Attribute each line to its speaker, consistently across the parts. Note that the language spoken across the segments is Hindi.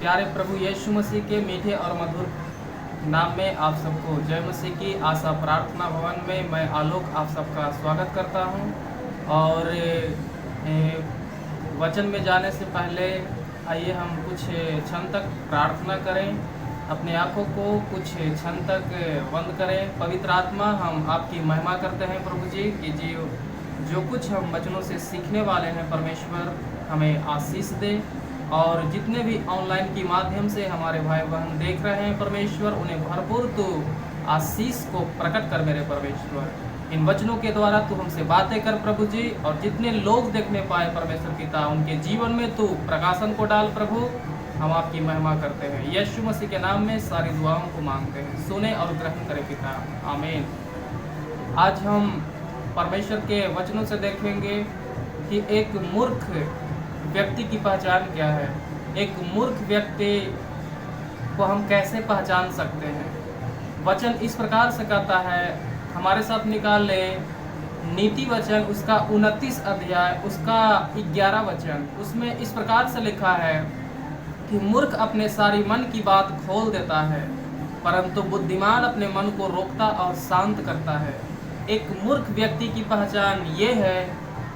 Speaker 1: प्यारे प्रभु यीशु मसीह के मीठे और मधुर नाम में आप सबको जय मसीह की आशा प्रार्थना भवन में मैं आलोक आप सबका स्वागत करता हूं। और वचन में जाने से पहले आइए हम कुछ क्षण तक प्रार्थना करें। अपने आँखों को कुछ क्षण तक बंद करें। पवित्र आत्मा, हम आपकी महिमा करते हैं प्रभु जी कि जो कुछ हम वचनों से सीखने वाले हैं, परमेश्वर हमें आशीष दे। और जितने भी ऑनलाइन के माध्यम से हमारे भाई बहन देख रहे हैं परमेश्वर, उन्हें भरपूर तू आशीष को प्रकट कर मेरे परमेश्वर। इन वचनों के द्वारा तू हमसे बातें कर प्रभु जी, और जितने लोग देखने पाए परमेश्वर पिता, उनके जीवन में तू प्रकाशन को डाल प्रभु। हम आपकी महिमा करते हैं, यीशु मसीह के नाम में सारी दुआओं को मांगते हैं। सुने और ग्रहण करें पिता, आमीन। आज हम परमेश्वर के वचनों से देखेंगे कि एक मूर्ख व्यक्ति की पहचान क्या है। एक मूर्ख व्यक्ति को हम कैसे पहचान सकते हैं। वचन इस प्रकार से कहता है, हमारे साथ निकाल ले नीति वचन उसका 29 अध्याय उसका 11 वचन। उसमें इस प्रकार से लिखा है कि मूर्ख अपने सारी मन की बात खोल देता है, परंतु बुद्धिमान अपने मन को रोकता और शांत करता है। एक मूर्ख व्यक्ति की पहचान ये है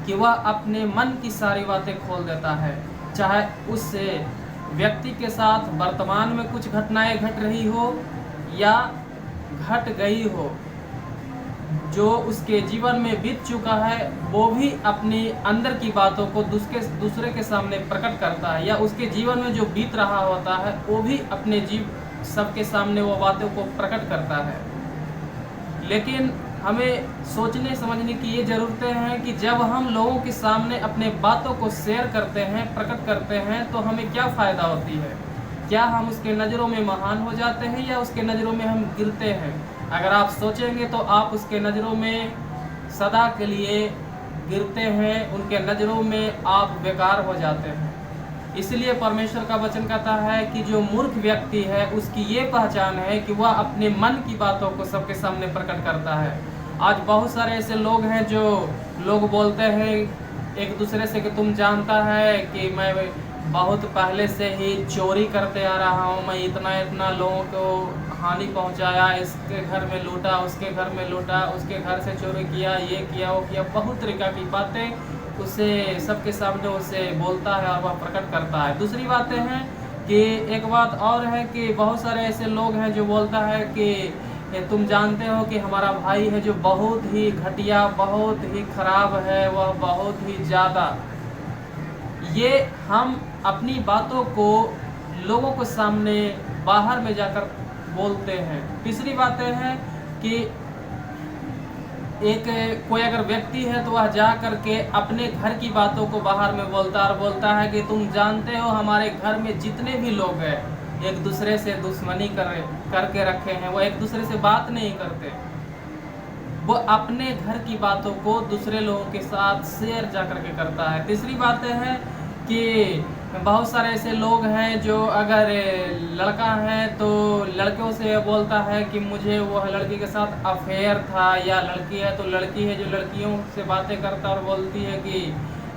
Speaker 1: कि वह अपने मन की सारी बातें खोल देता है, चाहे उस व्यक्ति के साथ वर्तमान में कुछ घटनाएं घट रही हो या घट गई हो, जो उसके जीवन में बीत चुका है, वो भी अपनी अंदर की बातों को दूसरे के सामने प्रकट करता है, या उसके जीवन में जो बीत रहा होता है वो भी अपने सबके सामने वो बातों को प्रकट करता है। लेकिन हमें सोचने समझने की ये ज़रूरतें हैं कि जब हम लोगों के सामने अपने बातों को शेयर करते हैं, प्रकट करते हैं, तो हमें क्या फ़ायदा होती है। क्या हम उसके नज़रों में महान हो जाते हैं या उसके नज़रों में हम गिरते हैं। अगर आप सोचेंगे तो आप उसके नज़रों में सदा के लिए गिरते हैं, उनके नज़रों में आप बेकार हो जाते हैं। इसलिए परमेश्वर का वचन कहता है कि जो मूर्ख व्यक्ति है उसकी ये पहचान है कि वह अपने मन की बातों को सबके सामने प्रकट करता है। आज बहुत सारे ऐसे लोग हैं जो लोग बोलते हैं एक दूसरे से कि तुम जानता है कि मैं बहुत पहले से ही चोरी करते आ रहा हूँ, मैं इतना लोगों को हानि पहुँचाया, इसके घर में लूटा, उसके घर में लूटा, उसके घर से चोरी किया, ये किया, वो किया, बहुत तरीक़ा की बातें उसे सबके सामने उसे बोलता है और वह प्रकट करता है। दूसरी बातें हैं कि एक बात और है कि बहुत सारे ऐसे लोग हैं जो बोलता है कि तुम जानते हो कि हमारा भाई है जो बहुत ही घटिया, बहुत ही खराब है, वह बहुत ही ज़्यादा। ये हम अपनी बातों को लोगों के सामने बाहर में जाकर बोलते हैं। तीसरी बातें हैं कि कोई अगर व्यक्ति है तो वह जा करके अपने घर की बातों को बाहर में बोलता है कि तुम जानते हो हमारे घर में जितने भी लोग हैं एक दूसरे से दुश्मनी करके रखे हैं, वो एक दूसरे से बात नहीं करते, वो अपने घर की बातों को दूसरे लोगों के साथ शेयर जा करके करता है। तीसरी बात है कि बहुत सारे ऐसे लोग हैं जो अगर लड़का है तो लड़कियों से बोलता है कि मुझे वह लड़की के साथ अफेयर था, या लड़की है तो लड़की है जो लड़कियों से बातें करता और बोलती है कि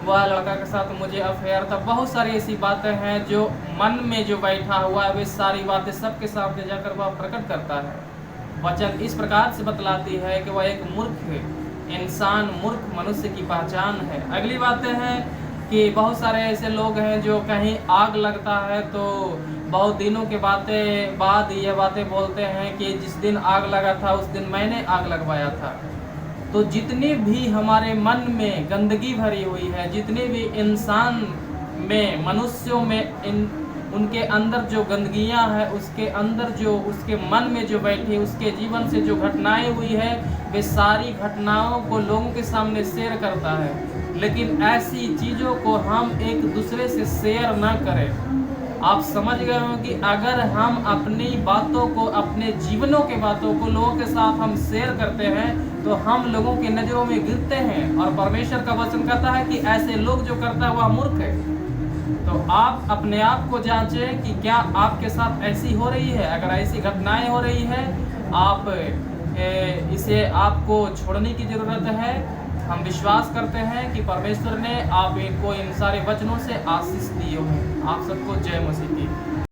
Speaker 1: वह लड़का के साथ मुझे अफेयर था। बहुत सारी ऐसी बातें हैं जो मन में जो बैठा हुआ है वे सारी बातें सबके सामने जाकर वह प्रकट करता है। वचन इस प्रकार से बतलाती है कि वह एक मूर्ख इंसान, मूर्ख मनुष्य की पहचान है। अगली बातें हैं कि बहुत सारे ऐसे लोग हैं जो कहीं आग लगता है तो बहुत दिनों के बाद ये बातें बोलते हैं कि जिस दिन आग लगा था उस दिन मैंने आग लगवाया था। तो जितनी भी हमारे मन में गंदगी भरी हुई है, जितने भी इंसान में, मनुष्यों में उनके अंदर जो गंदगियां हैं, उसके अंदर जो उसके मन में जो बैठी, उसके जीवन से जो घटनाएं हुई है, वे सारी घटनाओं को लोगों के सामने शेयर करता है। लेकिन ऐसी चीज़ों को हम एक दूसरे से शेयर ना करें। आप समझ गए हो कि अगर हम अपनी बातों को, अपने जीवनों के बातों को लोगों के साथ हम शेयर करते हैं तो हम लोगों की नज़रों में गिरते हैं। और परमेश्वर का वचन कहता है कि ऐसे लोग जो करता है वह मूर्ख है। तो आप अपने आप को जांचें कि क्या आपके साथ ऐसी हो रही है। अगर ऐसी घटनाएं हो रही है, आप इसे आपको छोड़ने की ज़रूरत है। हम विश्वास करते हैं कि परमेश्वर ने आप इनको इन सारे वचनों से आशीष दिए हों। आप सबको जय मसीह की।